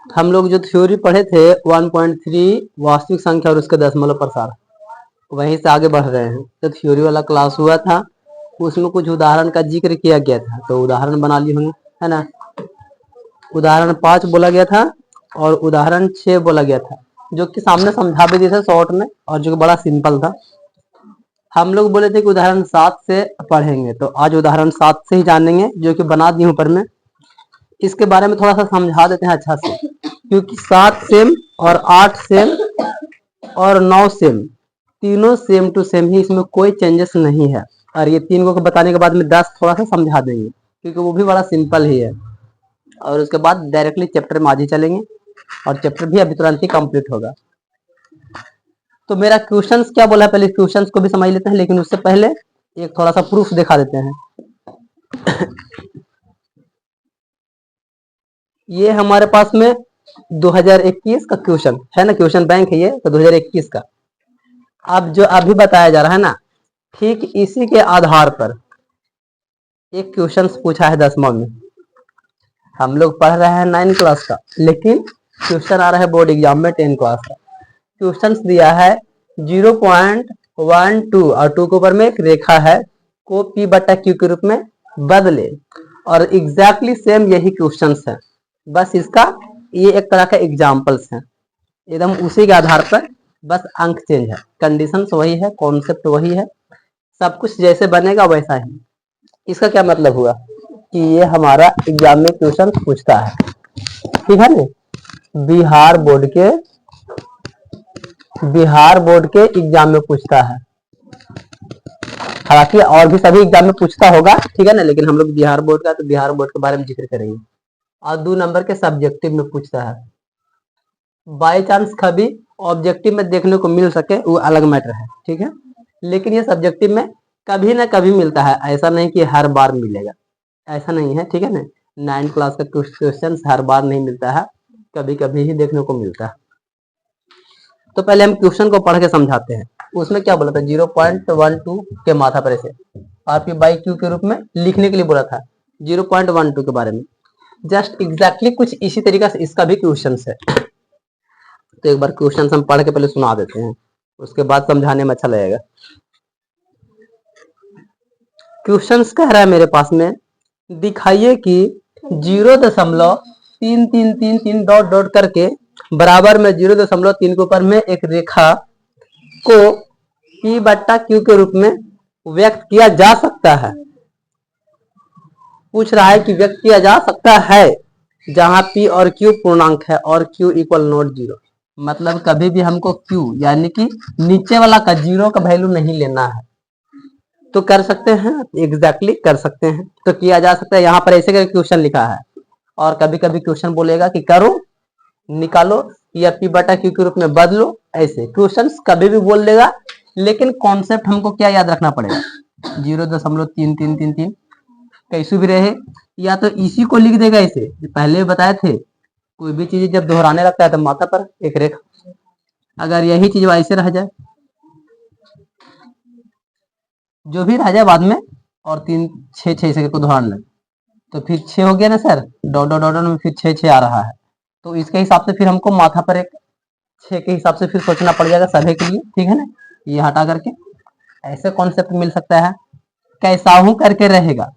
हम लोग जो थ्योरी पढ़े थे 1.3 वास्तविक संख्या और उसके दशमलव प्रसार, वहीं से आगे बढ़ रहे हैं। जो थ्योरी वाला क्लास हुआ था उसमें कुछ उदाहरण का जिक्र किया गया था, तो उदाहरण बना लिए होंगे, है ना। उदाहरण 5 बोला गया था और उदाहरण 6 बोला गया था, जो कि सामने समझा भी दिए थे शॉर्ट में और जो बड़ा सिंपल था। हम लोग बोले थे कि उदाहरण 7 से पढ़ेंगे, तो आज उदाहरण 7 से ही जानेंगे, जो कि बना दी हूं ऊपर में। इसके बारे में थोड़ा सा समझा देते हैं अच्छा से, क्योंकि 7 सेम और 8 सेम और 9 सेम, तीनों सेम टू सेम ही, इसमें कोई चेंजेस नहीं है। और ये 3 को बताने के बाद में 10 थोड़ा सा समझा देंगे, क्योंकि वो भी बड़ा सिंपल ही है। और उसके बाद डायरेक्टली चैप्टर में आज ही चलेंगे, और चैप्टर भी अभी तुरंत ही कंप्लीट होगा। तो मेरा क्वेश्चंस क्या बोला है, पहले क्वेश्चंस को भी समझ लेते हैं, लेकिन उससे पहले एक थोड़ा सा प्रूफ दिखा देते हैं। ये हमारे पास में 2021 का क्वेश्चन है ना, क्वेश्चन बैंक है ये, तो 2021 का अब जो अभी बताया जा रहा है ना, ठीक इसी के आधार पर एक क्वेश्चन पूछा है 10वां में। हम लोग पढ़ रहे हैं 9 क्लास का, लेकिन क्वेश्चन आ रहा है बोर्ड एग्जाम में 10 क्लास का। क्वेश्चन दिया है 0.12 और 2 के ऊपर में एक रेखा है को P बटा Q के रूप में बदले, और एग्जैक्टली सेम यही क्वेश्चंस है, बस इसका ये एक तरह का एग्जाम्पल्स है, एकदम उसी के आधार पर, बस अंक चेंज है, कंडीशंस वही है, कॉन्सेप्ट वही है, सब कुछ जैसे बनेगा वैसा ही। इसका क्या मतलब हुआ कि ये हमारा एग्जाम में क्वेश्चन पूछता है, ठीक है ना। बिहार बोर्ड के एग्जाम में पूछता है, हालांकि और भी सभी एग्जाम में पूछता होगा, ठीक है ना, लेकिन हम लोग बिहार बोर्ड का, तो बिहार बोर्ड के बारे में जिक्र करेंगे। और 2 नंबर के सब्जेक्टिव में पूछता है, बाय चांस कभी ऑब्जेक्टिव में देखने को मिल सके वो अलग मैटर है, ठीक है, लेकिन ये सब्जेक्टिव में कभी ना कभी मिलता है, ऐसा नहीं कि हर बार मिलेगा, ऐसा नहीं है, ठीक है ना। 9 क्लास का क्वेश्चन हर बार नहीं मिलता है, कभी कभी ही देखने को मिलता है। तो पहले हम क्वेश्चन को पढ़ के समझाते हैं। उसमें क्या बोला था, 0.12 के माथा पर ऐसे RP बाई Q के रूप में लिखने के लिए बोला था, 0.12 के बारे में। जस्ट एग्जैक्टली कुछ इसी तरीका से इसका भी क्वेश्चन है। तो एक बार क्वेश्चन हम पढ़ के पहले सुना देते हैं, उसके बाद समझाने में अच्छा लगेगा। क्वेश्चन कह रहा है मेरे पास में, दिखाइए कि 0.3333 डॉट डॉट करके बराबर में 0.3 के ऊपर में एक रेखा को P बट्टा Q के रूप में व्यक्त किया जा सकता है। पूछ रहा है कि व्यक्त किया जा सकता है जहां P और Q पूर्णांक है और Q इक्वल नॉट 0, मतलब कभी भी हमको Q यानी कि नीचे वाला का 0 का वैल्यू नहीं लेना है, तो कर सकते हैं, एग्जैक्टली कर सकते हैं, तो किया जा सकता है। यहाँ पर ऐसे का क्वेश्चन लिखा है, और कभी कभी क्वेश्चन बोलेगा कि करो, निकालो या P बटा Q के रूप में बदलो, ऐसे क्वेश्चन कभी भी बोल देगा, लेकिन कॉन्सेप्ट हमको क्या याद रखना पड़ेगा, 0.3333 कैसे भी रहे, या तो इसी को लिख देगा ऐसे, पहले बताए थे, कोई भी चीज जब दोहराने लगता है तो माथा पर एक रेखा, अगर यही चीज ऐसे रह जाए, जो भी रह जाए बाद में, और 3 6 6 से को दोहराने लगे, तो फिर 6 हो गया ना सर, डॉट डॉट डॉट में फिर 6 6 आ रहा है, तो इसके हिसाब से फिर हमको माथा पर एक 6 के हिसाब से फिर सोचना पड़ जाएगा सभी के लिए, ठीक है ना। ये हटा करके ऐसे कॉन्सेप्ट मिल सकता है, कैसा हूं करके रहेगा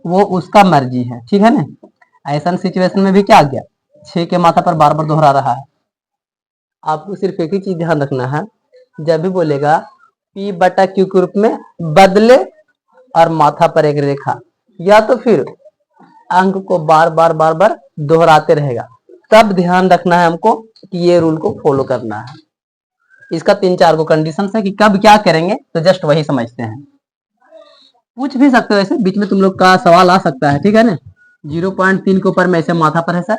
वो उसका मर्जी है, ठीक है ना। ऐसा सिचुएशन में भी क्या आ गया, 6 के माथा पर बार बार दोहरा रहा है। आपको सिर्फ एक ही चीज ध्यान रखना है, जब भी बोलेगा P बटा Q के रूप में बदले और माथा पर एक रेखा, या तो फिर अंक को बार बार बार बार दोहराते रहेगा, तब ध्यान रखना है हमको कि ये रूल को फॉलो करना है। इसका 3-4 को कंडीशन है कि कब क्या करेंगे, तो जस्ट वही समझते हैं। पूछ भी सकते हो ऐसे, बीच में तुम लोग का सवाल आ सकता है, ठीक है ना। 0.3 के ऊपर में ऐसे माथा पर है सर,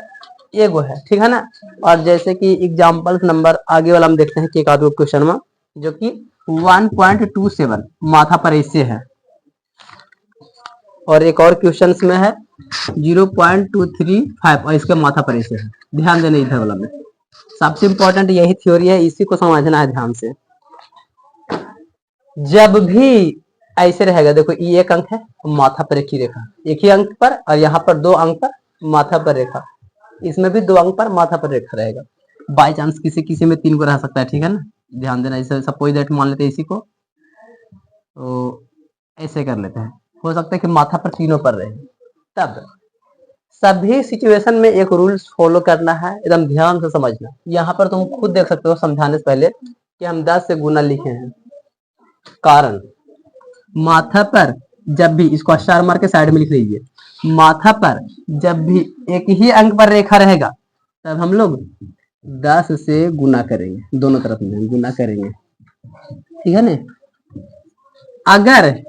ये वो है, ठीक है ना। और जैसे कि एग्जाम्पल नंबर आगे वाला हम देखते हैं कि एक आध क्वेश्चन में, जो कि 1.27 माथा पर ऐसे है, और एक और क्वेश्चन में है 0.235 और इसके माथा पर ऐसे है। ध्यान देना इधर वाला में, सबसे इंपॉर्टेंट यही थ्योरी है, इसी को समझना है ध्यान से। जब भी ऐसे रहेगा, देखो ये एक अंक है, माथा पर एक ही रेखा, एक ही अंक पर, और यहाँ पर 2 अंक पर माथा पर रेखा, इसमें भी 2 अंक पर माथा पर रेखा रहेगा। बाय चांस किसी किसी में 3 को रह सकता है, ठीक है ना, ध्यान देना। इसे सपोज दैट मान लेते हैं इसी को, तो ऐसे कर लेते हैं, हो सकता है कि माथा पर तीनों पर रहे। तब सभी सिचुएशन में एक रूल्स फॉलो करना है, एकदम ध्यान से समझना। यहाँ पर तुम खुद देख सकते हो समझाने से पहले कि हम 10 से गुना लिखे हैं। कारण माथा पर जब भी, इसको स्टार मार के साइड में लिख लीजिए, माथा पर जब भी एक ही अंक पर रेखा रहेगा तब हम लोग 10 से गुना करेंगे, दोनों तरफ में गुना करेंगे, ठीक है ना। अगर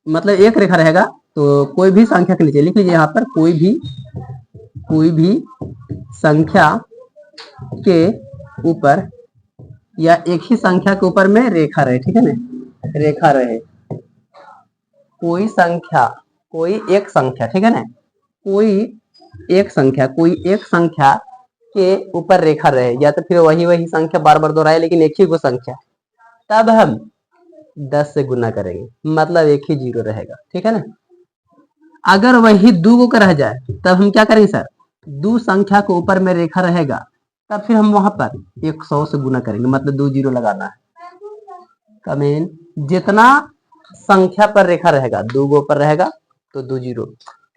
मतलब एक रेखा रहेगा तो कोई भी संख्या के नीचे लिख लीजिए, यहाँ पर कोई भी संख्या के ऊपर या एक ही संख्या के ऊपर में रेखा रहे, ठीक है ना, रेखा रहे, कोई एक संख्या, ठीक है ना, कोई एक संख्या के ऊपर रेखा रहे, या तो फिर वही संख्या बार बार दोहराए लेकिन एक ही को संख्या, तब हम 10 से गुना करेंगे, मतलब एक ही जीरो रहेगा, ठीक है ना। अगर वही 2 का रह जाए तब हम क्या करेंगे सर, 2 संख्या के ऊपर में रेखा रहेगा तब फिर हम वहां पर 100 से गुना करेंगे, मतलब 2 जीरो लगाना है। कमेन जितना संख्या पर रेखा रहेगा, 2 गो पर रहेगा तो 2 जीरो,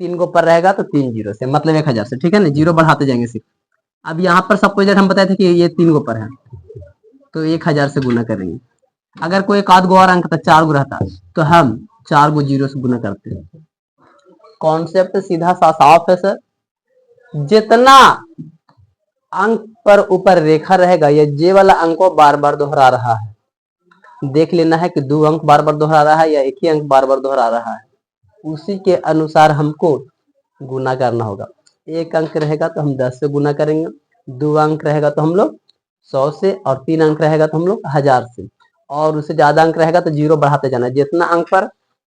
3 गो पर रहेगा तो 3 जीरो से, मतलब 1000 से, ठीक है ना, जीरो बढ़ाते जाएंगे सिर्फ। अब यहाँ पर सपोज दैट हम बताए थे कि ये 3 गो पर है तो 1000 से गुना करेंगे। अगर कोई एक आध गो और अंक था, 4 गो रहता तो हम 4 गो जीरो से गुना करते हैं। कॉन्सेप्ट सीधा सा साफ है सर। जितना अंक पर ऊपर रेखा रहेगा, ये जे वाला अंक को बार बार दोहरा रहा है, देख लेना है कि 2 अंक बार बार दोहरा रहा है या एक ही अंक बार बार दोहरा रहा है, उसी के अनुसार हमको गुना करना होगा। एक अंक रहेगा तो हम 10 से गुना करेंगे, 2 अंक रहेगा तो हम लोग 100 से, और 3 अंक रहेगा तो हम लोग 1000 से, और उससे ज्यादा अंक रहेगा तो जीरो बढ़ाते जाना है। जितना अंक पर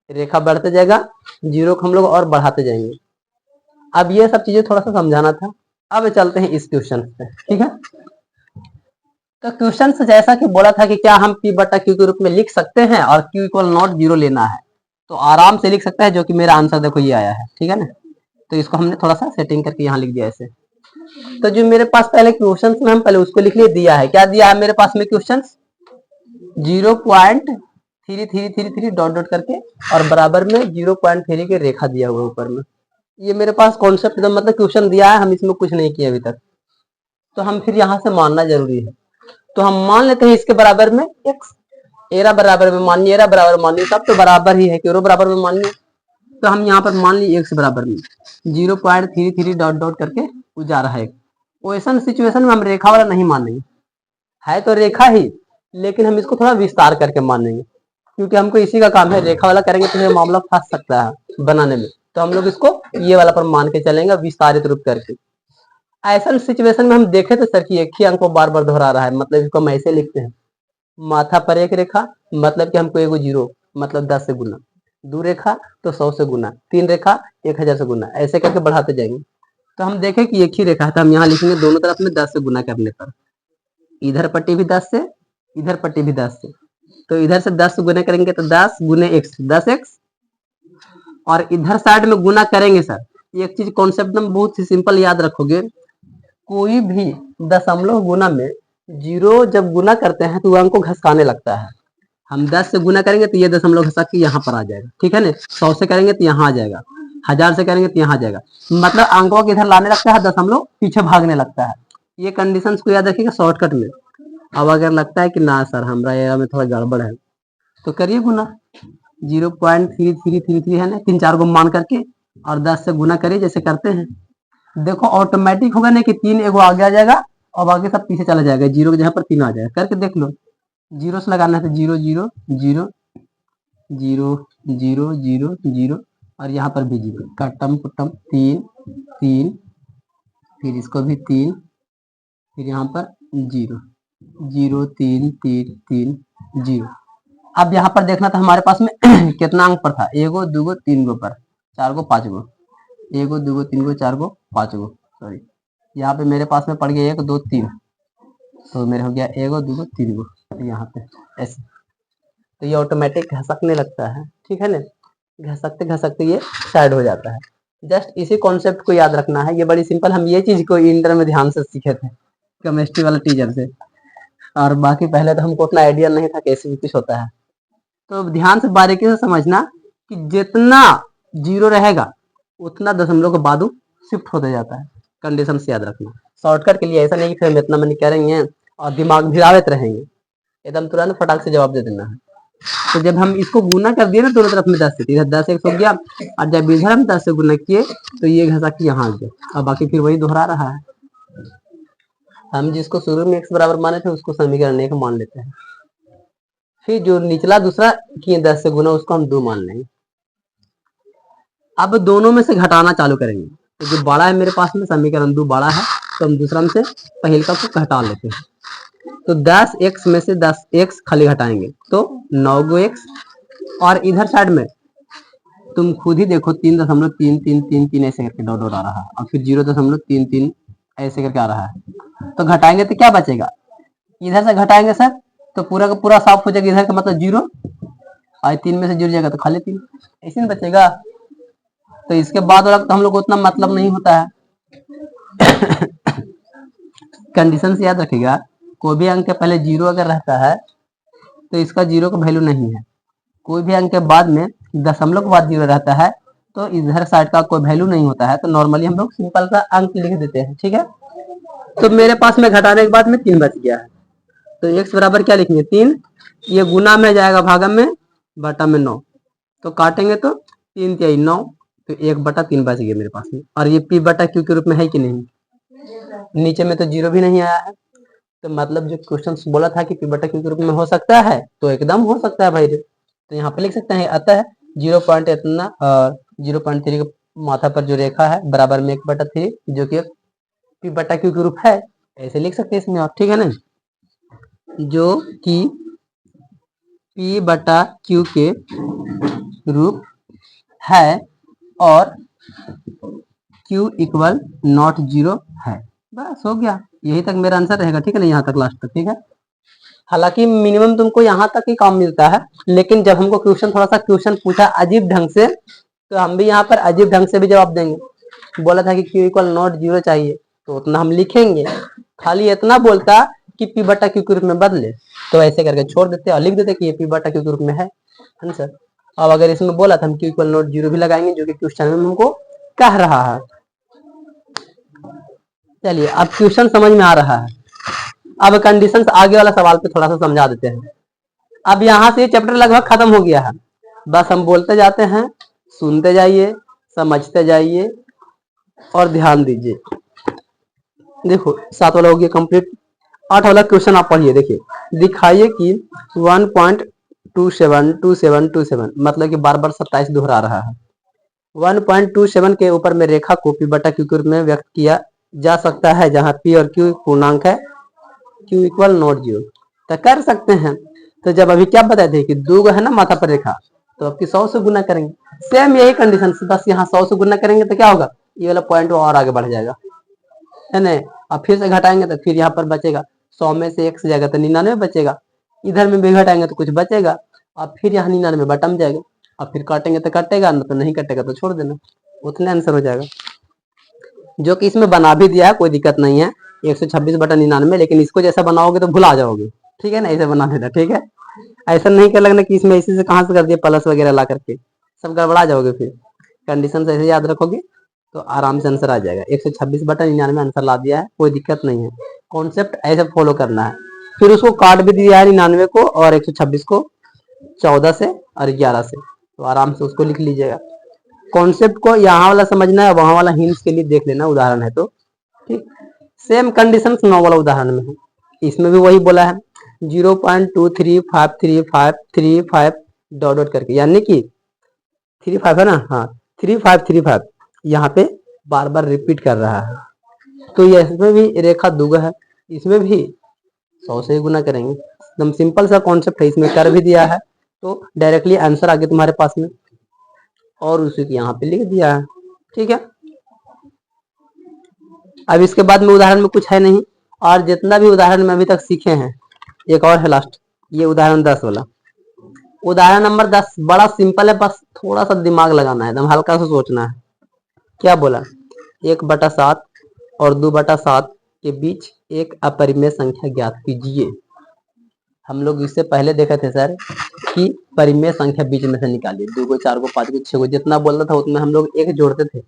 रेखा बढ़ते जाएगा, जीरो को हम लोग और बढ़ाते जाएंगे। अब ये सब चीजें थोड़ा सा समझाना था। अब चलते हैं इस क्वेश्चन पे, ठीक है। तो क्वेश्चन से जैसा कि बोला था कि क्या हम P बटा Q के रूप में लिख सकते हैं और Q इक्वल नॉट जीरो लेना है, तो आराम से लिख सकता है, जो कि मेरा आंसर देखो ये आया है, ठीक है ना। तो इसको हमने थोड़ा सा सेटिंग करके यहाँ लिख दिया ऐसे। तो जो मेरे पास पहले क्वेश्चन में हम पहले उसको लिख लिए, दिया है, क्या दिया है मेरे पास में क्वेश्चन, 0.3333 डॉट डॉट करके और बराबर में 0.3 के रेखा दिया हुआ ऊपर में। ये मेरे पास कॉन्सेप्ट एकदम मतलब क्वेश्चन दिया है, हम इसमें कुछ नहीं किया अभी तक, तो हम फिर यहाँ से मानना जरूरी है। तो हम मान लेते हैं इसके बराबर में x, एरा बराबर में मानिए, एरा बराबर मानिए, सब तो बराबर ही है, क्यों बराबर में मानिए। तो हम यहाँ पर मान लिए x बराबर में 0.33 डॉट डॉट करके जा रहा है। क्वेश्चन सिचुएशन में हम रेखा वाला नहीं मानेंगे, है तो रेखा ही, लेकिन हम इसको थोड़ा विस्तार करके मानेंगे, क्योंकि हमको इसी का काम है। रेखा वाला करेंगे तो ये मामला फंस सकता है बनाने में, तो हम लोग इसको ये वाला पर मान के चलेंगे विस्तारित रूप करके। ऐसा सिचुएशन में हम देखें तो सर कि एक ही अंक को बार बार दोहरा रहा है, मतलब इसको हम ऐसे लिखते हैं, माथा पर एक रेखा, मतलब कि हमको एगो जीरो, मतलब 10 से गुना, 2 रेखा तो 100 से गुना, 3 रेखा 1000 से गुना, ऐसे करके बढ़ाते जाएंगे। तो हम देखें कि एक ही रेखा है, तो हम यहाँ लिखेंगे दोनों तरफ में 10 से गुना करने पर, इधर पट्टी भी 10 से, इधर पट्टी भी 10 से, तो इधर से 10 से गुना करेंगे तो 10 गुने x 10x, और इधर साइड में गुना करेंगे सर। एक चीज कॉन्सेप्ट में बहुत ही सिंपल याद रखोगे, कोई भी दशमलव गुना में जीरो जब गुना करते हैं तो अंक को घसकाने लगता है। हम 10 से गुना करेंगे तो ये दशमलव घसक के यहाँ पर आ जाएगा, ठीक है ना। 100 से करेंगे तो यहाँ आ जाएगा, 1000 से करेंगे तो यहाँ आ जाएगा, मतलब अंकों को इधर लाने लगता है, दशमलव पीछे भागने लगता है। ये कंडीशन को याद रखिएगा शॉर्टकट में। अब अगर लगता है कि ना सर हमारा एरा में थोड़ा गड़बड़ है, तो करिए गुना 0.3333 है ना, 3-4 को मान करके और 10 से गुना करिए जैसे करते हैं। देखो ऑटोमेटिक होगा नहीं कि 3 एगो आगे आ जाएगा और बाकी सब पीछे चला जाएगा, जीरो के जगह पर 3 आ जाएगा, करके देख लो। जीरो से लगाना है तो 0 0 0 0 0 0 0, और यहाँ पर भी जीरो, कटम कुटम 3 3, फिर इसको भी 3, फिर यहाँ पर 0 0 3 3 3 0। अब यहाँ पर देखना था हमारे पास में कितना अंक पर था, एगो दूगो तीन गो पर, 4 गो 5 गो, एगो दूगो तीन गो 4 गो 5 गो, सॉरी यहाँ पे मेरे पास में पड़ गया 1 2 3, तो मेरे हो गया एगो दूगो तीन गो यहाँ पे ऐसे। तो ये ऑटोमेटिक घसकने लगता है, ठीक है ना, घसकते घसकते ये साइड हो जाता है। जस्ट इसी कॉन्सेप्ट को याद रखना है। ये बड़ी सिंपल, हम ये चीज को इंटर में ध्यान से सीखे थे केमिस्ट्री वाले टीचर से, और बाकी पहले तो हमको उतना आइडिया नहीं था कैसे कुछ होता है। तो ध्यान से बारीकी से समझना कि जितना जीरो रहेगा उतना दशमलव के बाद शिफ्ट होता जाता है। कंडीशन से याद रखना। शॉर्टकट के लिए ऐसा नहीं कि फिर हम इतना मैंने करेंगे और दिमाग भिड़ावत रहेंगे, एकदम तुरंत फटाक से जवाब दे देना है। तो जब हम इसको गुना कर दिए ना दोनों तरफ में 10 से, इधर 10 एक हो गया, और जब इधर हम 10 से गुना किए तो ये घसा के यहाँ आ गया, और बाकी फिर वही दोहरा रहा है। हम जिसको शुरू में x बराबर माने थे उसको समीकरण 1 मान लेते हैं, फिर जो निचला दूसरा किए 10 से गुना उसको हम 2 मान लेंगे। अब दोनों में से घटाना चालू करेंगे, तो जो बड़ा है मेरे पास में समीकरण 2 बड़ा है, तो हम दूसरा में से पहले का को घटा लेते हैं। तो 10x में से 10x खाली घटाएंगे तो 9x, और इधर साइड में तुम खुद ही देखो 3.3333 ऐसे करके डॉट डॉट आ रहा है, और फिर 0.33 ऐसे करके आ रहा है। तो घटाएंगे तो क्या बचेगा, इधर से घटाएंगे सर तो पूरा का पूरा साफ हो जाएगा, इधर का मतलब 0, और 3 में से जुड़ जाएगा तो खाली 3 ऐसे नहीं बचेगा। तो इसके बाद वाला तो हम लोग को उतना मतलब नहीं होता है। कंडीशन से याद रखिएगा, कोई भी अंक के पहले 0 अगर रहता है तो इसका 0 का वैल्यू नहीं है। कोई भी अंक के बाद में दशमलव के बाद 0 रहता है तो इधर साइड का कोई वैल्यू नहीं होता है, तो नॉर्मली हम लोग सिंपल सा अंक लिख देते हैं, ठीक है। तो मेरे पास में घटाने के बाद में 3 बच गया है, तो x बराबर क्या लिखेंगे 3, ये गुना में जाएगा भागम में बटा में 9, तो काटेंगे तो 3 3 9, तो 1/3 बच गया मेरे पास में। और ये p बटा q के रूप में है कि नहीं, नीचे में तो 0 भी नहीं आया है, तो मतलब जो क्वेश्चन बोला था कि p बटा q के रूप में हो सकता है तो एकदम हो सकता है भाई। तो यहाँ पे लिख सकते हैं, अतः 0. इतना और 0.3 के माथा पर जो रेखा है बराबर में 1/3 जो कि p बटा q के रूप है, ऐसे लिख सकते हैं इसमें आप, ठीक है ना, जो कि p बटा q के रूप है और q इक्वल नॉट 0 है। बस हो गया, यही तक मेरा आंसर रहेगा, ठीक है ना, यहाँ तक लास्ट तक, ठीक है। हालांकि मिनिमम तुमको यहाँ तक ही काम मिलता है, लेकिन जब हमको क्वेश्चन थोड़ा सा क्वेश्चन पूछा अजीब ढंग से, तो हम भी यहाँ पर अजीब ढंग से भी जवाब देंगे। बोला था कि q इक्वल नॉट 0 चाहिए, तो उतना हम लिखेंगे। खाली इतना बोलता कि p बटा q के रूप में बदले, तो ऐसे करके छोड़ देते और लिख देते कि ये p बटा q के रूप में है आंसर। अब अगर इसमें बोला था हम q इक्वल नॉट 0 भी लगाएंगे, जो कि क्वेश्चन में हमको कह रहा है। चलिए अब क्वेश्चन समझ में आ रहा है। अब कंडीशंस आगे वाला सवाल पे थोड़ा सा समझा देते हैं। अब यहाँ से चैप्टर लगभग खत्म हो गया है, बस हम बोलते जाते हैं, सुनते जाइए, समझते जाइए और ध्यान दीजिए। देखो 7 वाला हो गया कंप्लीट। 8 वाला क्वेश्चन आप पढ़िए, देखिए, दिखाइए कि 1.272727 मतलब कि बार बार 27 दोहरा रहा है। 1.27 के ऊपर में रेखा को p बटा q के रूप में व्यक्त किया जा सकता है, जहां p और q पूर्णांक है, q इक्वल नॉट 0, तो कर सकते हैं। तो जब अभी क्या बताए थे कि 2 है ना माथा पर रेखा, तो आपकी 100 से गुना करेंगे, सेम यही कंडीशन से, बस यहाँ 100 से गुना करेंगे तो क्या होगा, ये वाला पॉइंट और आगे बढ़ जाएगा, है ना। अब फिर से घटाएंगे तो फिर यहाँ पर बचेगा, 100 में से 1 से जाएगा तो 99 बचेगा, इधर में भी घटाएंगे तो कुछ बचेगा, और फिर यहाँ 99 बटम जाएगा, और फिर काटेंगे तो कटेगा, ना तो नहीं कटेगा तो छोड़ देना, उतने आंसर हो जाएगा। जो कि इसमें बना भी दिया है, कोई दिक्कत नहीं है, 126/99, लेकिन इसको जैसा बनाओगे तो भुला जाओगे, ठीक है ना, ऐसे बना देना, ठीक है। ऐसा नहीं कर लगना कि इसमें इसी से कहाँ से कर दिया प्लस वगैरह ला करके, सब गड़बड़ा जाओगे। फिर कंडीशन से ऐसे याद रखोगे तो आराम से आंसर आ जाएगा। 126/99 आंसर ला दिया है, कोई दिक्कत नहीं है, कॉन्सेप्ट ऐसे फॉलो करना है। फिर उसको काट भी दिया है 99 को और 126 को 14 से और 11 से, तो आराम से उसको लिख लीजिएगा। कॉन्सेप्ट को यहाँ वाला समझना है, वहां वाला हिंट्स के लिए देख लेना, उदाहरण है तो ठीक। सेम कंडीशन 9 वाला उदाहरण में है, इसमें भी वही बोला है 0.235335 डॉट डॉट करके, यानी कि 35 है ना, हाँ 3535 यहाँ पे बार बार रिपीट कर रहा है। तो ये इसमें भी रेखा दुगा है, इसमें भी 100 से गुना करेंगे, एकदम सिंपल सा कॉन्सेप्ट है, इसमें कर भी दिया है, तो डायरेक्टली आंसर आ गया तुम्हारे पास में, और उसी को यहाँ पे लिख दिया है, ठीक है। अब इसके बाद में उदाहरण में कुछ है नहीं, और जितना भी उदाहरण में अभी तक सीखे हैं, एक और है लास्ट, ये उदाहरण 10 वाला। उदाहरण नंबर 10 बड़ा सिंपल है, बस थोड़ा सा दिमाग लगाना है, एकदम हल्का सा सोचना है। क्या बोला, 1/7 और 2/7 के बीच एक अपरिमेय संख्या ज्ञात कीजिए। हम लोग इससे पहले देखे थे सर कि परिमेय संख्या बीच में से निकालिए, 2 को 4 को 5 को 6 को जितना बोलता था उसमें हम लोग एक जोड़ते थे,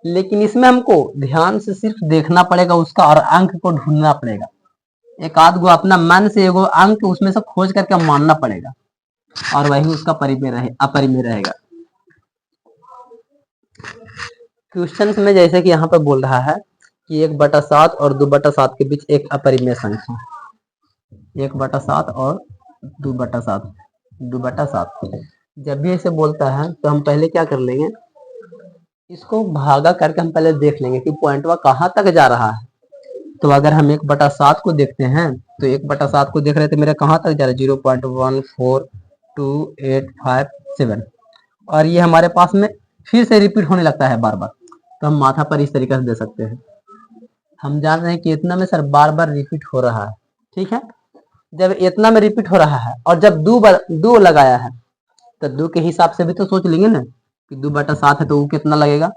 लेकिन इसमें हमको ध्यान से सिर्फ देखना पड़ेगा उसका और अंक को ढूंढना पड़ेगा। एक आध गो अपना मन से एगो अंक उसमें से खोज करके मानना पड़ेगा और वही उसका अपरिमेय रहेगा। क्वेश्चन में जैसे कि यहाँ पर बोल रहा है कि 1/7 और 2/7 के बीच एक अपरिमेय संख्या, 1/7 और 2/7 जब भी ऐसे बोलता है तो हम पहले क्या कर लेंगे, इसको भागा करके हम पहले देख लेंगे कि पॉइंटवा कहाँ तक जा रहा है। तो अगर हम 1/7 को देखते हैं तो 1/7 को देख रहे थे मेरे कहाँ तक जा रहा है, 0.14285 और ये हमारे पास में फिर से रिपीट होने लगता है बार बार, तो हम माथा पर इस तरीके से दे सकते हैं। हम जान रहे हैं कि इतना में सर बार बार रिपीट हो रहा है, ठीक है। जब इतना में रिपीट हो रहा है और जब दो लगाया है तो 2 के हिसाब से भी तो सोच लेंगे ना कि 2/7 है तो वो कितना लगेगा।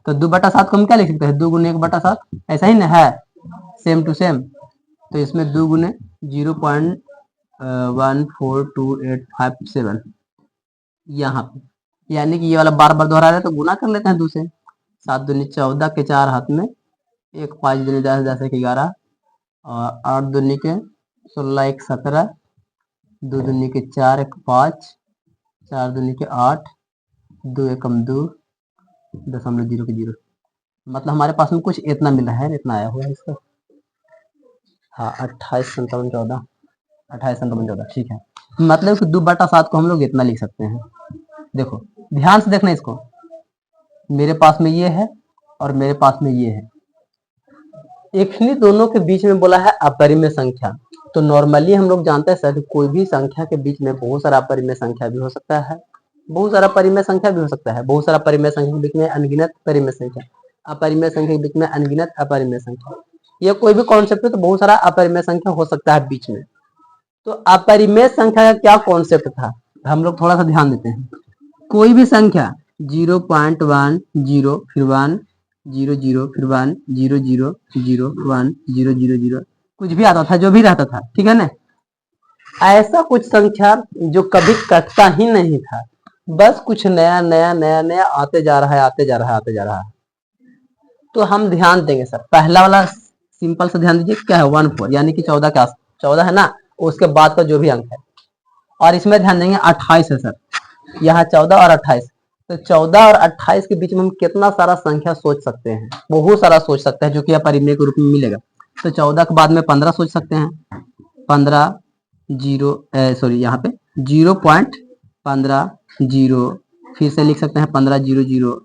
तो 2/7 को हम क्या लिख सकते हैं, 2 गुने 1/7, ऐसा ही ना है, सेम टू सेम। तो इसमें 2 गुने 0.14285 यहाँ पे, यानी कि ये वाला बार बार दोहरा रहा है तो गुना कर लेते हैं 2 से। 7 दूनी 14 के 4 हाथ में, 1 5 दूनी 10 10 1 11 और 8 दूनी के 16 1 17, 2 दूनी के 4 1 5, 4 दूनी के 8, 2 एकम 2 0.0 के 0, मतलब हमारे पास में कुछ इतना मिला है, इतना आया हुआ है इसका। हाँ 28 57 14, 28 57 14, ठीक है। मतलब कि 2/7 को हम लोग इतना लिख सकते हैं। देखो ध्यान से देखना इसको, मेरे पास में ये है और मेरे पास में ये है, इन्हीं दोनों के बीच में बोला है अपरिमेय संख्या। तो नॉर्मली हम लोग जानते हैं सर कोई भी संख्या के बीच में बहुत सारा अपरिमेय संख्या भी हो सकता है, बहुत सारा परिमेय संख्या भी हो सकता है, बहुत सारा परिमेय संख्या के बीच में अनगिनत परिमेय संख्या, अपरिमेय संख्या के बीच में अनगिनत अपरिमेय संख्या, ये कोई भी कॉन्सेप्ट है तो बहुत सारा अपरिमेय संख्या हो सकता है बीच में। तो अपरिमेय संख्या का क्या कॉन्सेप्ट था, हम लोग थोड़ा सा ध्यान देते हैं। कोई भी संख्या 0.10 फिर 1 0 0 फिर 1 0 0 0 1 0 0 0 कुछ भी आता था, जो भी रहता था, ठीक है ना। ऐसा कुछ संख्या जो कभी कटता ही नहीं था, बस कुछ नया नया नया नया आते जा रहा है, आते जा रहा है, आते जा रहा है। तो हम ध्यान देंगे सर, पहला वाला सिंपल से ध्यान दीजिए, क्या है 14, यानी कि 14 का 14 है ना, उसके बाद का जो भी अंक है। और इसमें ध्यान देंगे 28 है सर, यहाँ 14 और 28, तो 14 और 28 के बीच में हम कितना सारा संख्या सोच सकते हैं, बहुत सारा सोच सकते हैं, जो कि अपरिमेय के रूप में मिलेगा। तो 14 के बाद में 15 सोच सकते हैं, 15 0 सॉरी यहाँ पे 0.15 फिर से लिख सकते हैं 15 0 0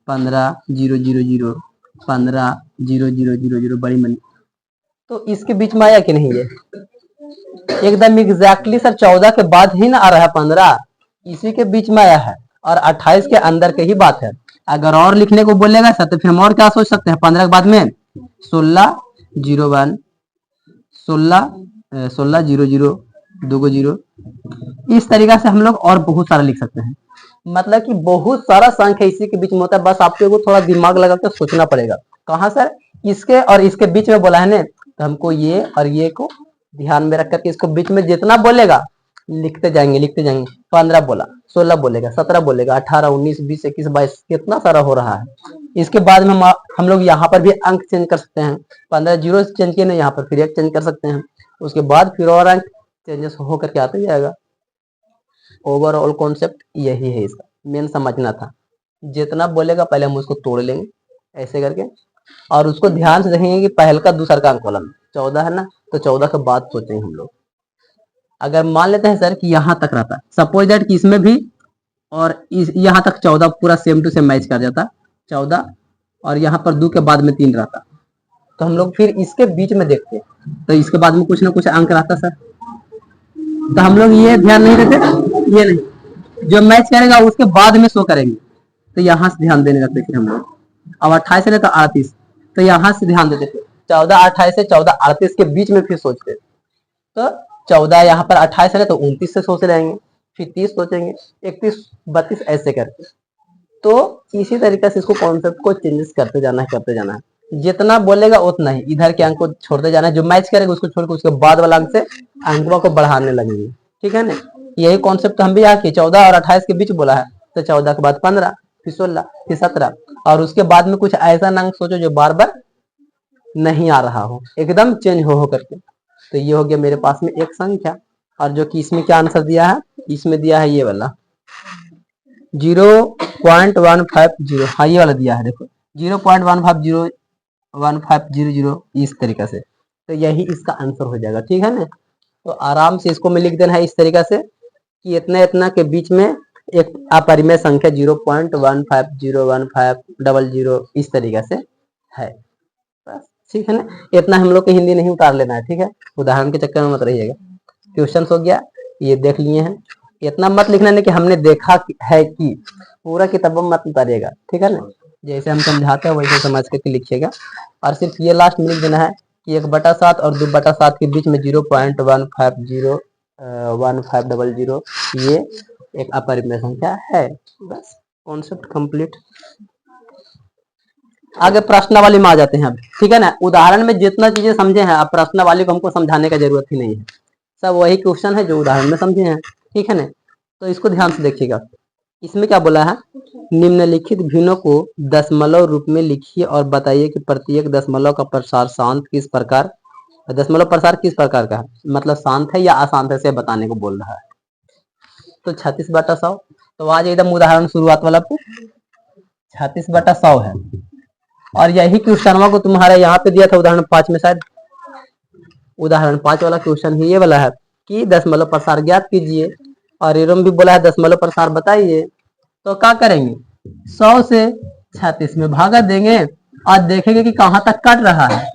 15 0 0 0 15 0 0 0 0 बड़ी मनी। तो इसके बीच में आया कि नहीं, ये एकदम एग्जैक्टली सर 14 के बाद ही ना आ रहा है, 15 इसी के बीच में आया है और 28 के अंदर के ही बात है। अगर और लिखने को बोलेगा सर तो फिर हम और क्या सोच सकते हैं, 15 के बाद में 16 0 1 16 16 0 0 2 को 0, इस तरीका से हम लोग और बहुत सारा लिख सकते हैं। मतलब कि बहुत सारा संख्या इसी के बीच में होता है, बस आपको थोड़ा दिमाग लगा के सोचना पड़ेगा। कहाँ सर, इसके और इसके बीच में बोला है ना, तो हमको ये और ये को ध्यान में रख करके इसको बीच में जितना बोलेगा लिखते जाएंगे लिखते जाएंगे। 15 बोला, 16 बोलेगा, 17 बोलेगा, 18 19 20 21 22, कितना सारा हो रहा है। इसके बाद में हम लोग यहाँ पर भी अंक चेंज कर सकते हैं, 15 जीरो चेंज किए ना, यहाँ पर फिर एक चेंज कर सकते हैं, उसके बाद फिर और अंक चेंजेस हो करके आते जाएगा। ओवरऑल कॉन्सेप्ट यही है, इसका मेन समझना था। जितना बोलेगा पहले हम उसको तोड़ लेंगे ऐसे करके, और उसको ध्यान से देखेंगे कि पहल का दूसरा का अंक कॉलम 14 है ना, तो 14 के बाद सोचेंगे हम लोग। अगर मान लेते हैं सर कि यहाँ तक रहता, सपोज दैट कि इसमें भी और यहाँ तक 14 पूरा सेम टू सेम मैच कर जाता 14, और यहाँ पर 2 के बाद में 3 रहता, तो हम लोग फिर इसके बीच में देखते तो इसके बाद में कुछ ना कुछ अंक रहता सर, तो हम लोग ये ध्यान नहीं देते, ये नहीं, जो मैच करेगा उसके बाद में शो करेंगे, तो यहाँ से ध्यान देने लगते फिर हम लोग। अब 28 है तो 38, तो यहाँ से ध्यान देते थे, 14 28 से 14 38 के बीच में फिर सोचते, तो 14 यहाँ पर 28 है तो 29 से सोच लेंगे, फिर 30 सोचेंगे, 31 32 ऐसे करके। तो इसी तरीके से इसको कॉन्सेप्ट को चेंजेस करते जाना है। जितना बोलेगा उतना ही इधर के अंक को छोड़ते जाना है, जो मैच करेगा उसको छोड़ के उसके बाद वाला अंक से अंकों को बढ़ाने लगेंगे। ठीक है ना, यही कॉन्सेप्ट हम भी यहाँ की 14 और 28 के बीच बोला है, तो 14 के बाद 15, फिर 16, फिर 17, और उसके बाद में कुछ ऐसा अंक सोचो जो बार बार नहीं आ रहा हो, एकदम चेंज हो करके। तो ये हो गया मेरे पास में एक संख्या, और जो कि इसमें क्या आंसर दिया है, इसमें दिया है ये वाला 0.1500, हाँ ये वाला दिया है, देखो 0.1500 इस तरीके से, तो यही इसका आंसर हो जाएगा। ठीक है ना, तो आराम से इसको में लिख देना है इस तरीके से कि इतना इतना के बीच में एक अपरिमेय संख्या 0.15015000 इस तरीके से है, बस। ठीक है ना, इतना हम लोग को हिंदी नहीं उतार लेना है। ठीक है, उदाहरण के चक्कर में मत रहिएगा। क्वेश्चन हो गया, ये देख लिए हैं, इतना मत लिखना नहीं कि हमने देखा है, कि पूरा किताबों में मत उतारिएगा। ठीक है ना, जैसे हम समझाते हैं वैसे समझ के लिखिएगा, और सिर्फ ये लास्ट में लिख देना है कि 1/7 और 2/7 के बीच में 0.1500 ये एक अपरिमेय संख्या है, बस कॉन्सेप्ट कंप्लीट। आगे प्रश्नावली में आ जाते हैं अब। ठीक है ना, उदाहरण में जितना चीजें समझे हैं, अब प्रश्नावली को हमको समझाने का जरूरत ही नहीं है, सब वही क्वेश्चन है जो उदाहरण में समझे हैं। ठीक है ना, तो इसको ध्यान से देखिएगा। इसमें क्या बोला है, निम्नलिखित भिन्नों को दशमलव रूप में लिखिए और बताइए कि प्रत्येक दशमलव का प्रसार शांत किस प्रकार, दशमलव प्रसार किस प्रकार का है, मतलब शांत है या अशांत है से बताने को बोल रहा है। तो 36/100, तो आज एकदम उदाहरण शुरुआत वाला 36/100 है, और यही क्वेश्चन को तुम्हारे यहाँ पे दिया था उदाहरण 5 में, शायद उदाहरण 5 वाला क्वेश्चन ही ये वाला है कि दशमलव प्रसार ज्ञात कीजिए, और एवं भी बोला है दशमलव प्रसार बताइए। तो क्या करेंगे, 100 से 36 में भागा देंगे और देखेंगे कि कहाँ तक कट रहा है।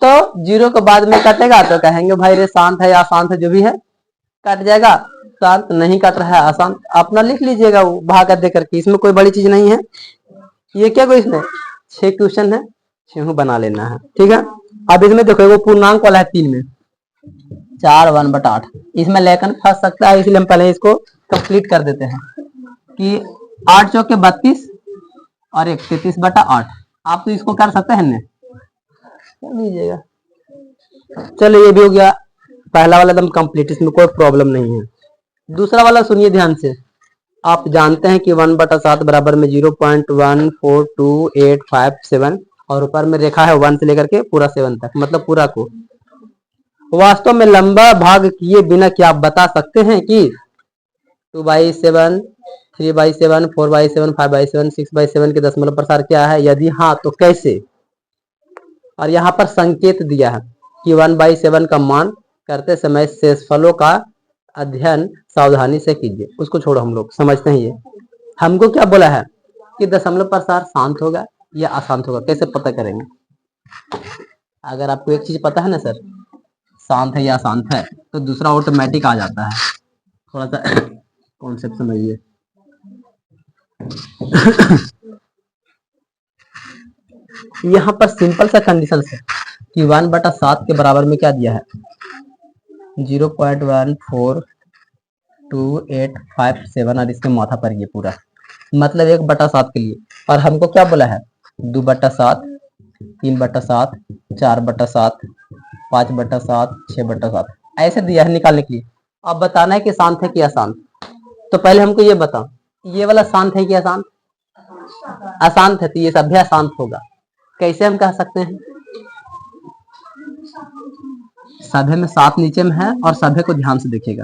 तो 0 के बाद में कटेगा तो कहेंगे भाई रे शांत है या अशांत है, जो भी है कट जाएगा। शांत नहीं कट रहा है, अशांत अपना लिख लीजिएगा वो भागा दे करके, इसमें कोई बड़ी चीज नहीं है। ये क्या कोई इसमें 6 क्वेश्चन है, 6 बना लेना है। ठीक है, अब इसमें देखो वो पूर्णांक वाला है 3 में 4/1/8, इसमें लेखन फंस सकता है, इसलिए हम पहले इसको कंप्लीट कर देते हैं कि 8 चौके 32 और 1 33/8। आप तो इसको कर सकते हैं ना, कर दीजिएगा। चलो ये भी हो गया, पहला वाला एकदम कंप्लीट, इसमें कोई प्रॉब्लम नहीं है। दूसरा वाला सुनिए ध्यान से। आप जानते हैं कि 1/7 बराबर में 0.142857, और ऊपर में रेखा है 1 से लेकर के पूरा 7 तक, मतलब पूरा को वास्तव में लंबा भाग किए बिना क्या आप बता सकते हैं कि 2/7, 3/7, 4/7, 5/7, 6/7 के दशमलव प्रसार क्या है, यदि हाँ तो कैसे। और यहाँ पर संकेत दिया है कि 1/7 का मान करते समय शेषफलों का अध्ययन सावधानी से कीजिए। उसको छोड़ो, हम लोग समझते हैं। ये हमको क्या बोला है कि दशमलव प्रसार शांत होगा या अशांत होगा, कैसे पता करेंगे। अगर आपको एक चीज पता है ना सर, शांत है या अशांत है, तो दूसरा ऑटोमेटिक आ जाता है। थोड़ा सा कॉन्सेप्ट समझिए। यहाँ पर सिंपल सा कंडीशन है कि 1/7 के बराबर में क्या दिया है, 0.142857, और इसके माथा पर ये पूरा मतलब 1/7 के लिए। और हमको क्या बोला है, 2/7, 3/7, 4/7, 5/7, 6/7 ऐसे दिया है निकालने के लिए। अब बताना है कि शांत है कि अशांत। तो पहले हमको ये बताओ, ये वाला शांत है कि अशांत, अशांत है, तो ये सभ्य अशांत होगा। कैसे हम कह सकते हैं, सभ्य में 7 नीचे में है, और सभ्य को ध्यान से देखिएगा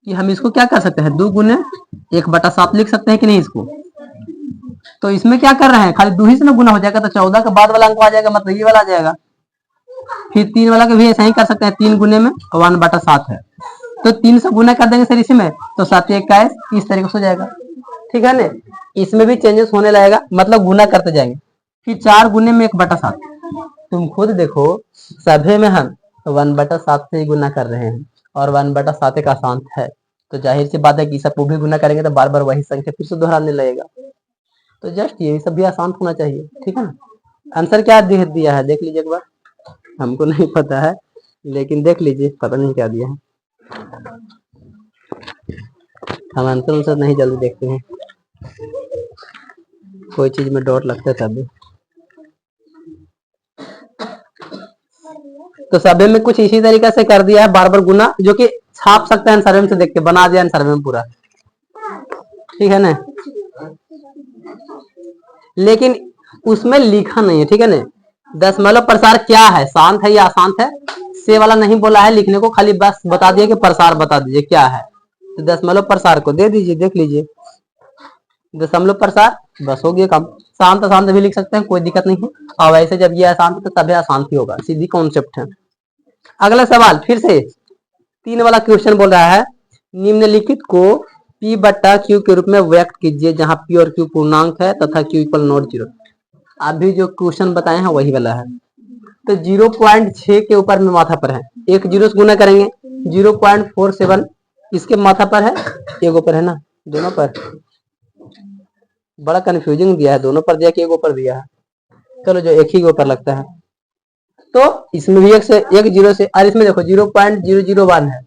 कि हम इसको क्या कर सकते हैं, 2 गुने 1/7 लिख सकते हैं कि नहीं इसको। तो इसमें क्या कर रहे हैं, खाली 2 ही से ना गुना हो जाएगा, तो 14 के बाद वाला अंक आ जाएगा, मतलब ये वाला आ जाएगा। फिर 3 वाला का भी ऐसा ही कर सकते हैं, 3 गुने में 1/7 है, तो 3 से गुना कर देंगे सर इसी में, तो 7 21 इस तरीके से हो जाएगा। ठीक है ना, इसमें भी चेंजेस होने लगेगा, मतलब गुना करते जाएंगे। फिर 4 गुने में 1/7, तुम खुद देखो सभ्य में हम 1/7 से ही गुना कर रहे हैं, और 1/7 एक अशांत है, तो जाहिर सी बात है कि सबको भी गुना करेंगे तो बार बार वही संख्या फिर से दोहराने लगेगा। तो जस्ट ये सब भी अशांत होना चाहिए। ठीक है ना, आंसर क्या दिया है देख लीजिए एक बार, हमको नहीं पता है लेकिन देख लीजिए, पता नहीं क्या दिया है, हम आंसर नहीं जल्दी देखते हैं। कोई चीज में डॉट लगता है तभी। तो सभी में कुछ इसी तरीके से कर दिया है, बार बार गुना, जो कि छाप सकते हैं आंसर में से देख के, बना दिया आंसर में पूरा, ठीक है ना। लेकिन उसमें लिखा नहीं है, ठीक है ना। दशमलव प्रसार क्या है, शांत है या अशांत है, से वाला नहीं बोला है लिखने को, खाली बस बता दिए कि प्रसार बता दीजिए क्या है। तो दशमलव प्रसार को दे दीजिए, देख लीजिए दशमलव प्रसार, बस हो गया काम। शांत अशांत भी लिख सकते हैं, कोई दिक्कत नहीं है। और वैसे जब ये अशांत तो तभी अशांत ही होगा, सीधी कॉन्सेप्ट है। अगला सवाल फिर से 3 वाला क्वेश्चन बोल रहा है, निम्नलिखित को P बट्टा Q के रूप में व्यक्त कीजिए, जहां P और Q पूर्णांक है तथा Q इक्वल नॉट 0। अभी जो क्वेश्चन बताए हैं वही वाला है। तो 0.6 के ऊपर में माथा पर है, एक जीरो से गुना करेंगे, 0.47 इसके माथा पर है, एक ऊपर है ना, दोनों पर। बड़ा कंफ्यूजिंग दिया है, दोनों पर दिया कि एक ऊपर दिया है। चलो जो एक ही के ऊपर लगता है, तो इसमें भी एक जीरो से, और इसमें देखो 0.001 है,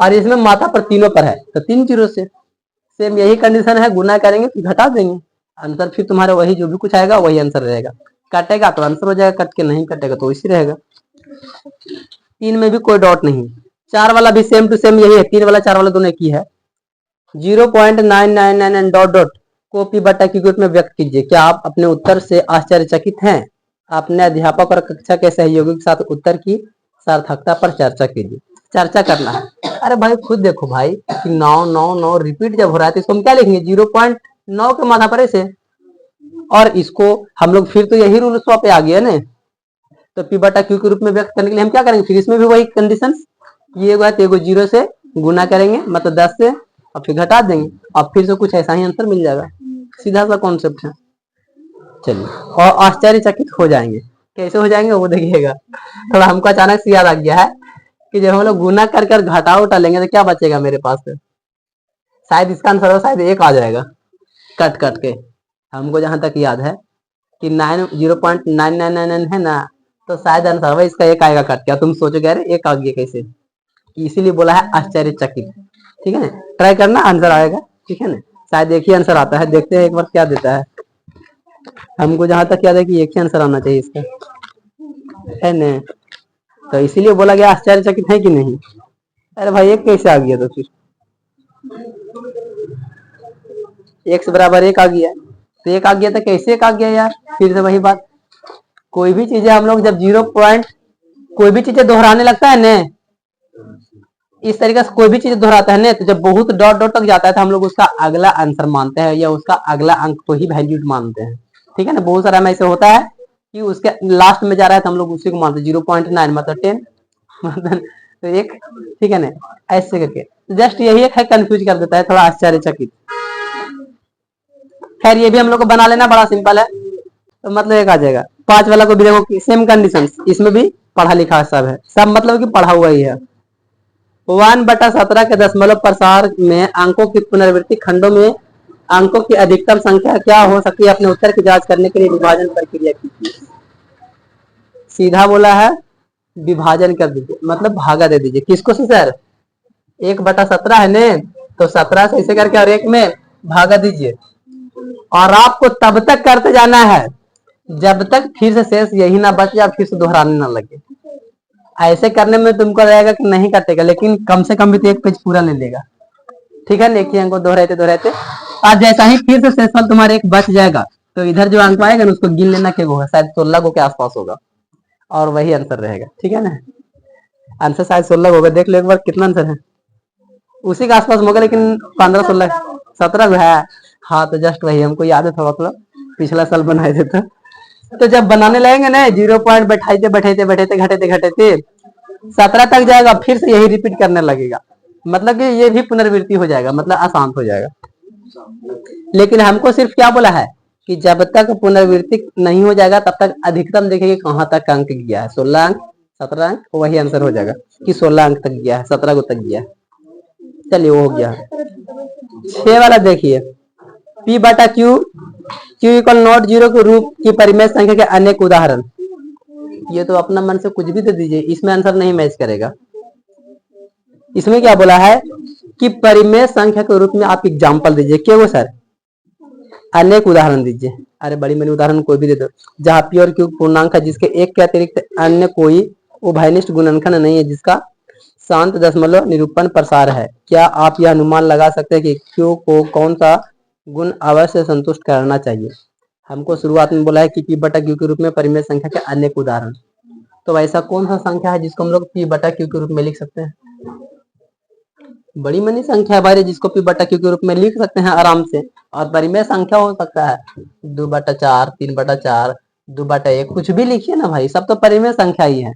और इसमें माथा पर तीनों पर है, तो 3 जीरो से। सेम यही कंडीशन है, गुना करेंगे फिर घटा देंगे, आंसर फिर तुम्हारा वही जो भी कुछ आएगा वही आंसर रहेगा। कटेगा तो आंसर हो जाएगा, कट के नहीं कटेगा तो इसी रहेगा। 3 में भी कोई डॉट नहीं। 4 वाला भी सेम टू सेम यही है, 3 वाला 4 वाला दोनों एक ही है। 0.999 डॉट डॉट को P बट्टा Q के रूप में व्यक्त कीजिए। क्या आप अपने उत्तर से आश्चर्यचकित हैं? अपने अध्यापक और कक्षा के सहयोगी के साथ उत्तर की सार्थकता पर चर्चा कीजिए। चर्चा करना है। अरे भाई खुद देखो भाई कि 9 रिपीट जब हो रहा है तो इसको हम क्या लिखेंगे, 0.9 के माथा पर ऐसे, और इसको हम लोग फिर तो यही रूल पे आ गया ना। तो P बटा Q के रूप में व्यक्त करने के लिए हम क्या करेंगे, फिर इसमें भी वही कंडीशन, ये एगो जीरो से गुना करेंगे, मतलब 10 से, और फिर घटा देंगे, और फिर से कुछ ऐसा ही आंसर मिल जाएगा। सीधा सा कॉन्सेप्ट है। चलिए, और आश्चर्यचकित हो जाएंगे, कैसे हो जाएंगे वो देखिएगा। थोड़ा हमको अचानक से याद आ गया है कि जब हम लोग गुना कर कर घटा उठा लेंगे तो क्या बचेगा मेरे पास से, शायद इसका आंसर हो, शायद 1 आ जाएगा कट कट के। हमको जहां तक याद है कि 0.999 है ना, तो शायद आंसर इसका 1 आएगा कट के। तुम सोचोगे अरे 1 आ गया कैसे, इसीलिए बोला है आश्चर्यचकित। ठीक है ना, ट्राई करना, आंसर आएगा। ठीक है ना, शायद एक ही आंसर आता है, देखते हैं एक बार क्या देता है। हमको जहां तक याद है कि एक ही आंसर आना चाहिए इसका, है ना। तो इसीलिए बोला गया आश्चर्यचकित है कि नहीं। अरे भाई 1 कैसे आ गया, तो फिर 1 से बराबर 1 आ गया, तो 1 आ गया तो कैसे 1 आ गया यार। फिर से वही बात, कोई भी चीजें हम लोग जब 0 पॉइंट कोई भी चीजें दोहराने लगता है ना, इस तरीके से कोई भी चीज दोहराता है ना, तो जब बहुत डॉट डॉट तक जाता है तो हम लोग उसका अगला आंसर मानते हैं, या उसका अगला अंक को ही वैल्यू मानते हैं। ठीक है ना, बहुत सारा में ऐसे होता है कि उसके लास्ट में जा रहा है तो हम लोग उसी को मानते हैं, 0.9 मतलब 10 मतलब तो 1। ठीक है ना, ऐसे करके जस्ट यही एक है, कंफ्यूज कर देता है, थोड़ा आश्चर्यचकित। खैर ये भी हम लोग को बना लेना, बड़ा सिंपल है, तो मतलब 1 आ जाएगा। 5 वाला को भी देखो, सेम कंडीशन, इसमें भी पढ़ा लिखा सब है, सब मतलब कि पढ़ा हुआ ही है। 1/17 के दशमलव प्रसार में अंकों की पुनरावृत्ति खंडों में अंकों की अधिकतम संख्या क्या हो सकती है, अपने उत्तर की जांच करने के लिए विभाजन प्रक्रिया कीजिए। सीधा बोला है, विभाजन कर दीजिए, मतलब भागा दे दीजिए। किसको से सर, 1/17 है ने, तो 17 से ऐसे करके और 1 में भागा दीजिए, और आपको तब तक करते जाना है जब तक फिर से शेष यही ना बच जाए, फिर से दोहराने ना लगे। ऐसे करने में तुमको रहेगा कि नहीं कटेगा, लेकिन कम से कम भी तो 1 पेज पूरा ले लेगा। ठीक है, एक ही अंक को दोहराते दोहराते, आज जैसा ही फिर से शेषफल तुम्हारे 1 बच जाएगा, तो इधर जो अंक आएगा ना उसको गिन लेना के होगा, शायद 16 को के आसपास होगा, और वही आंसर रहेगा। ठीक है ना, आंसर शायद 16 होगा, देख लो एक बार कितना आंसर है, उसी के आसपास होगा, लेकिन 15 16 17 है। हाँ तो जस्ट वही हमको याद है, थोड़ा थोड़ा पिछला साल बनाए थे। तो जब बनाने लगेंगे ना, 0 पॉइंट बैठाते बैठाते बैठाते घटाते घटाते 17 तक जाएगा, फिर से यही रिपीट करने लगेगा, मतलब कि ये भी पुनरावृत्ति हो जाएगा, मतलब आसान हो जाएगा। लेकिन हमको सिर्फ क्या बोला है कि जब तक पुनरावृत्ति नहीं हो जाएगा तब तक अधिकतम देखेंगे कहां तक अंक गया है, 16 अंक 17 अंक, वही आंसर हो जाएगा कि 16 अंक तक गया है, 17 को तक गया है। चलिए वो हो गया। 6 वाला देखिए, P बटा Q इक्वल नॉट 0 के रूप की परिमेय संख्या के अनेक उदाहरण। ये तो अपना मन से कुछ भी दे दीजिए, इसमें आंसर नहीं मैच करेगा। इसमें क्या बोला है कि परिमेय संख्या के रूप में आप एग्जाम्पल दीजिए। क्या वो सर, अनेक उदाहरण दीजिए। अरे बड़ी मनी उदाहरण कोई भी दे दो जहाँ पी और क्यू पूर्णांक है जिसके एक के अतिरिक्त अन्य कोई उभयनिष्ठ गुणनखंड नहीं है जिसका शांत दशमलव निरूपण प्रसार है। क्या आप यह अनुमान लगा सकते हैं कि क्यू को कौन सा गुण अवश्य संतुष्ट करना चाहिए? हमको शुरुआत में बोला है कि पी बटा क्यू के रूप में परिमेय संख्या के अनेक उदाहरण। तो ऐसा कौन सा संख्या है जिसको हम लोग पी बटा क्यू के रूप में लिख सकते हैं? बड़ी मनी संख्या है भाई जिसको पी बटा क्यू के रूप में लिख सकते हैं आराम से। और परिमेय संख्या हो सकता है 2/4, 3/4, 2/1, कुछ भी लिखिए ना भाई, सब तो परिमेय संख्या ही है।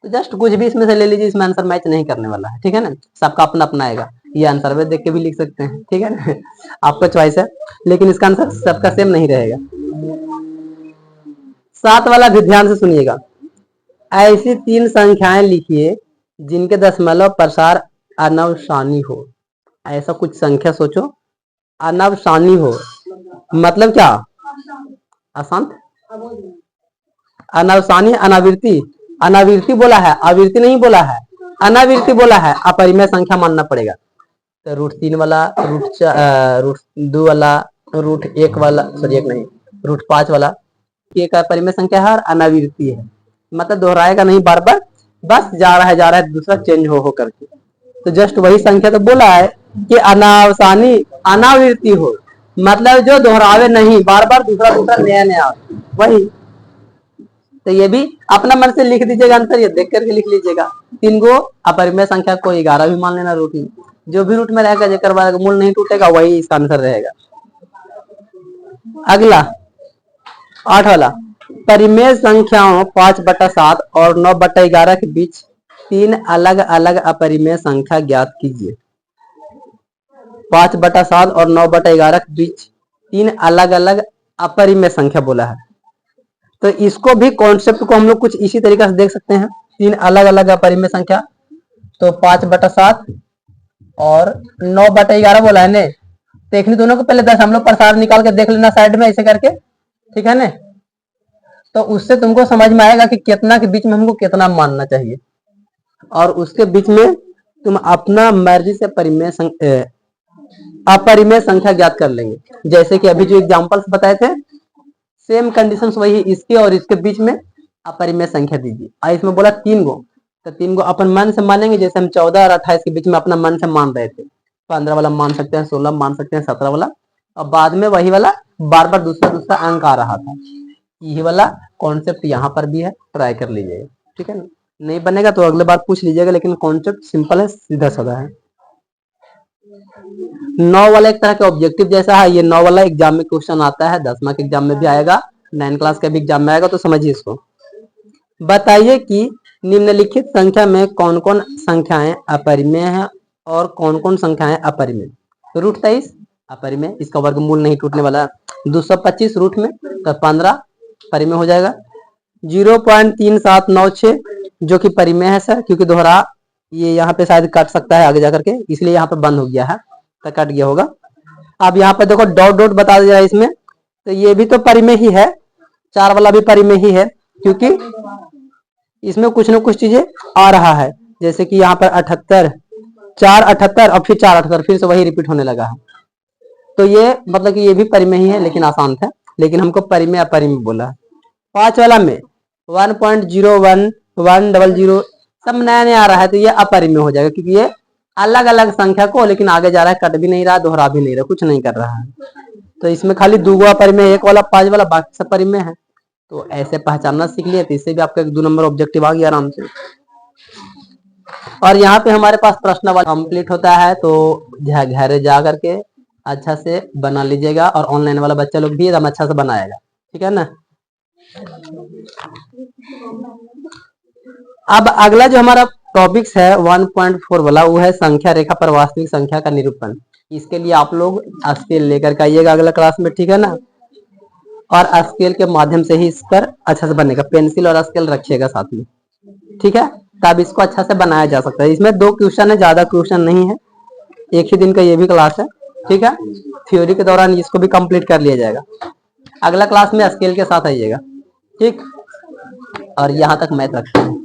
तो जस्ट कुछ भी इसमें से ले लीजिए, इसमें आंसर मैच नहीं करने वाला है, ठीक है ना। सबका अपना अपना आएगा, ये आंसर में देख के भी लिख सकते हैं, ठीक है ना। आपका चॉइस है, लेकिन इसका आंसर सबका सेम नहीं रहेगा। 7 वाला भी ध्यान से सुनिएगा। ऐसी 3 संख्याएं लिखिए जिनके दशमलव प्रसार अनवसानी हो। ऐसा कुछ संख्या सोचो अनवसानी हो, मतलब क्या? अशांत, अनवसानी, अनावृत्ति। अनावृत्ति बोला है, आवृत्ति नहीं बोला है, अनावृत्ति बोला है। अपरिमेय संख्या मानना पड़ेगा। तो √3 वाला, √2 वाला, √1 वाला, सॉरी 1 नहीं, √5 वाला ये का परिमेय संख्या है और अनावृत्ति है, मतलब दोहराएगा नहीं बार बार, बस जा रहा है दूसरा चेंज हो करके। तो जस्ट वही संख्या तो बोला है कि अनावसानी अनावृत्ति हो, मतलब जो दोहरावे नहीं, बार बार दूसरा नया नया, वही। तो ये भी अपना मन से लिख दीजिएगा आंसर, ये देख करके लिख लीजिएगा। 3 गो अपरिमेय संख्या को 11 भी मान लेना, रूट में जो भी रूट में रहेगा जेकर बाद मूल नहीं टूटेगा वही इसका आंसर रहेगा। अगला 8 वाला, परिमेय संख्याओं 5/7 और 9/11 के बीच 3 अलग अलग अपरिमेय संख्या ज्ञात कीजिए। 5/7 और 9/11 के बीच 3 अलग अलग अपरिमेय संख्या बोला है। तो इसको भी कॉन्सेप्ट को हम लोग कुछ इसी तरीके से देख सकते हैं। 3 अलग अलग अपरिमेय संख्या, तो 5/7 और 9/11 बोला है ने, देखने दोनों को पहले 10 हम लोग प्रसार निकाल के देख लेना साइड में ऐसे करके, ठीक है ने। तो उससे तुमको समझ में आएगा कि कितना के बीच में हमको कितना मानना चाहिए, और उसके बीच में तुम अपना मर्जी से अपरिमेय संख्या ज्ञात कर लेंगे। जैसे कि अभी जो एग्जांपल्स बताए थे, सेम कंडीशंस वही, इसके और इसके बीच में अपरिमेय संख्या दीजिए। इसमें बोला 3 गो, तो 3 गो अपन मन से मानेंगे, जैसे हम 14 और 28 के बीच में अपना मन से मान रहे थे। 15 वाला मान सकते हैं, 16 मान सकते हैं, 17 वाला, और बाद में वही वाला बार बार दूसरा अंक आ रहा था। यही वाला कॉन्सेप्ट यहाँ पर भी है, ट्राई कर लीजिएगा, ठीक है ना। नहीं बनेगा तो अगले बार पूछ लीजिएगा, लेकिन कॉन्सेप्ट सिंपल है, सीधा साधा है। 9 वाला एक तरह का ऑब्जेक्टिव जैसा है। ये 9 वाला एग्जाम में क्वेश्चन आता है, 10वीं के एग्जाम में भी आएगा, 9 क्लास के भी एग्जाम में आएगा, तो समझिए इसको। बताइए कि निम्नलिखित संख्या में कौन कौन संख्याएं अपरिमेय हैं और कौन कौन संख्याएं अपरिमेय। √23 अपरिमेय, इसका वर्गमूल नहीं टूटने वाला। 225 रूट में, तो 15 परिमेय हो जाएगा। 0.3796 जो कि परिमेय है सर, क्योंकि दोहरा ये यहाँ पे शायद कट सकता है आगे जाकर के, इसलिए यहाँ पे बंद हो गया है, तो कट गया होगा। अब यहाँ पे देखो डॉट डॉट बता दिया है इसमें, तो ये भी तो परिमेय ही है, 4 वाला भी परिमेय ही है, क्योंकि इसमें कुछ न कुछ चीजें आ रहा है। जैसे कि यहाँ पर 78, 4 78 और फिर 4 78, फिर से वही रिपीट होने लगा है। तो ये मतलब कि ये भी परिमेय ही है, लेकिन आसान था, लेकिन हमको परिमेय अपरिमेय बोला। 5 वाला में 1.01 100 सब नया नया आ रहा है, तो ये अपरिमेय हो जाएगा, क्योंकि ये अलग अलग संख्या को लेकिन आगे जा रहा है, कट भी नहीं रहा, दोहरा भी नहीं रहा, कुछ नहीं कर रहा है। तो इसमें खाली 2 गो अपरिमेय, 1 वाला 5 वाला, बाकी सब परिमेय है। तो ऐसे पहचानना सीख लिया, तो इससे भी आपका 2 नंबर ऑब्जेक्टिव आ गया आराम से। और यहाँ पे हमारे पास प्रश्न कंप्लीट होता है, तो घर जा करके अच्छा से बना लीजिएगा, और ऑनलाइन वाला बच्चा लोग भी एकदम अच्छा से बनाएगा, ठीक है ना। अब अगला जो हमारा टॉपिक्स है 1.4 वाला, वो है संख्या रेखा पर वास्तविक संख्या का निरूपण। इसके लिए आप लोग स्केल लेकर के आइएगा अगला क्लास में, ठीक है ना। और स्केल के माध्यम से ही इस पर अच्छा से बनेगा, पेंसिल और स्केल रखिएगा साथ में, ठीक है, तब इसको अच्छा से बनाया जा सकता है। इसमें 2 क्वेश्चन है, ज्यादा क्वेश्चन नहीं है, एक ही दिन का ये भी क्लास है, ठीक है। थ्योरी के दौरान इसको भी कंप्लीट कर लिया जाएगा। अगला क्लास में स्केल के साथ आइएगा, ठीक। और यहाँ तक मैथ रखते हैं।